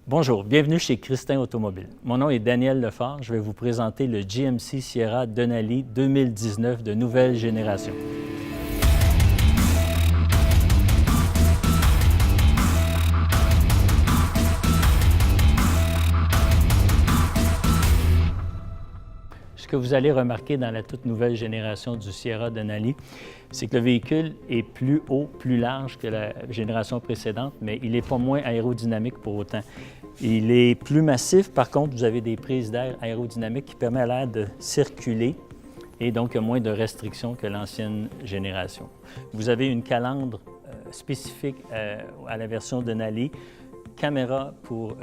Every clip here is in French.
Bonjour, bienvenue chez Christin Automobile. Mon nom est Daniel Lefort. Je vais vous présenter le GMC Sierra Denali 2019 de nouvelle génération. Ce que vous allez remarquer dans la toute nouvelle génération du Sierra Denali, c'est que le véhicule est plus haut, plus large que la génération précédente, mais il n'est pas moins aérodynamique pour autant. Il est plus massif, par contre, vous avez des prises d'air aérodynamiques qui permettent à l'air de circuler et donc il y a moins de restrictions que l'ancienne génération. Vous avez une calandre spécifique à la version Denali, caméra pour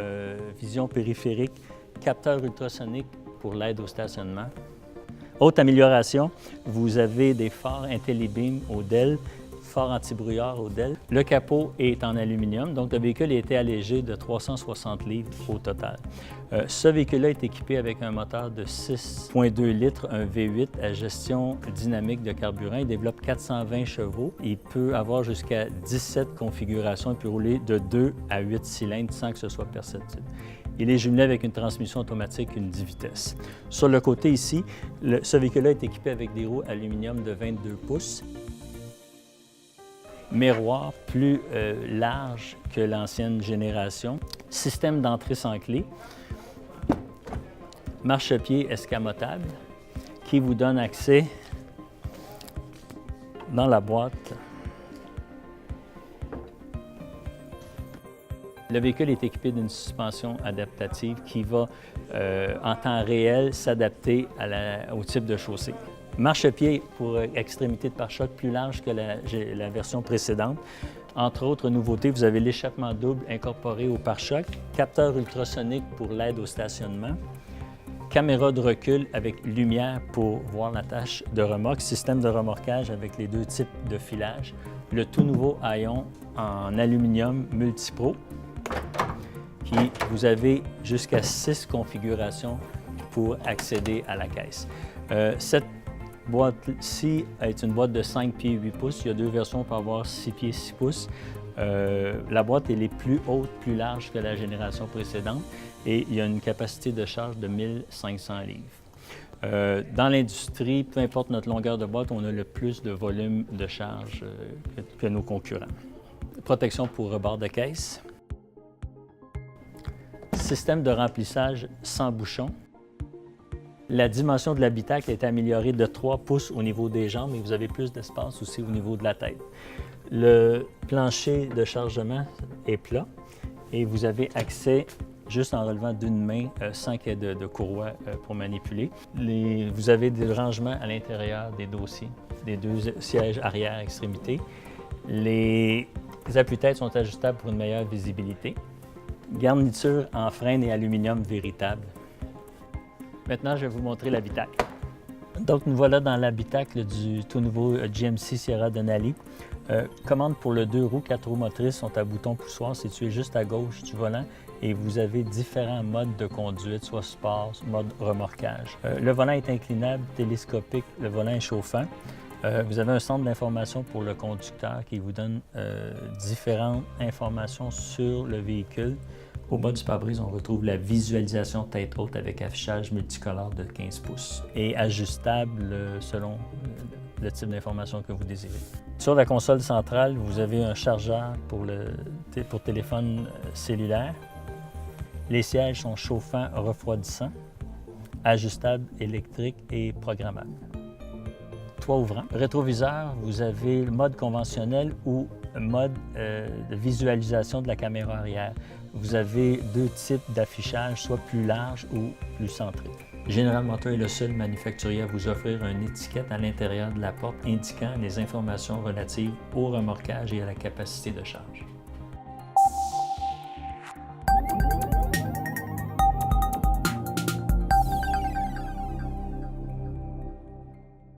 vision périphérique, capteur ultrasonique pour l'aide au stationnement. Autre amélioration, vous avez des phares IntelliBeam au DEL, phares anti-brouillard au DEL. Le capot est en aluminium, donc le véhicule a été allégé de 360 livres au total. Ce véhicule-là est équipé avec un moteur de 6,2 litres, un V8 à gestion dynamique de carburant. Il développe 420 chevaux. Il peut avoir jusqu'à 17 configurations. Il peut rouler de 2 à 8 cylindres sans que ce soit perceptible. Il est jumelé avec une transmission automatique, une 10 vitesses. Sur le côté ici, ce véhicule-là est équipé avec des roues aluminium de 22 pouces. Miroir plus large que l'ancienne génération. Système d'entrée sans clé. Marchepied escamotable qui vous donne accès dans la boîte. Le véhicule est équipé d'une suspension adaptative qui va, en temps réel, s'adapter au type de chaussée. Marchepied pour extrémité de pare-choc plus large que la version précédente. Entre autres nouveautés, vous avez l'échappement double incorporé au pare-choc, capteur ultrasonique pour l'aide au stationnement, caméra de recul avec lumière pour voir la tâche de remorque, système de remorquage avec les deux types de filage, le tout nouveau haillon en aluminium Multipro. Puis vous avez jusqu'à 6 configurations pour accéder à la caisse. Cette boîte-ci est une boîte de 5 pieds 8 pouces. Il y a deux versions pour avoir 6 pieds 6 pouces. La boîte elle est plus haute, plus large que la génération précédente et il y a une capacité de charge de 1500 livres. Dans l'industrie, peu importe notre longueur de boîte, on a le plus de volume de charge que nos concurrents. Protection pour rebord de caisse. Système de remplissage sans bouchon. La dimension de l'habitacle est améliorée de 3 pouces au niveau des jambes et vous avez plus d'espace aussi au niveau de la tête. Le plancher de chargement est plat et vous avez accès juste en relevant d'une main sans qu'il y ait de courroie pour manipuler. Vous avez des rangements à l'intérieur des dossiers, des deux sièges arrière extrémités. Les appuis-têtes sont ajustables pour une meilleure visibilité. Garniture en frein et aluminium véritable. Maintenant, je vais vous montrer l'habitacle. Donc, nous voilà dans l'habitacle du tout nouveau GMC Sierra Denali. Commandes pour le 2 roues, 4 roues motrices sont à bouton poussoir situé juste à gauche du volant et vous avez différents modes de conduite, soit sport, mode remorquage. Le volant est inclinable, télescopique, le volant est chauffant. Vous avez un centre d'information pour le conducteur qui vous donne différentes informations sur le véhicule. Au bas du pare-brise, on retrouve la visualisation tête haute avec affichage multicolore de 15 pouces et ajustable selon le type d'information que vous désirez. Sur la console centrale, vous avez un chargeur pour téléphone cellulaire. Les sièges sont chauffants, refroidissants, ajustables, électriques et programmables. Toit ouvrant. Rétroviseur, vous avez le mode conventionnel ou mode de visualisation de la caméra arrière. Vous avez deux types d'affichage, soit plus large ou plus centré. General Motors est le seul manufacturier à vous offrir une étiquette à l'intérieur de la porte indiquant les informations relatives au remorquage et à la capacité de charge.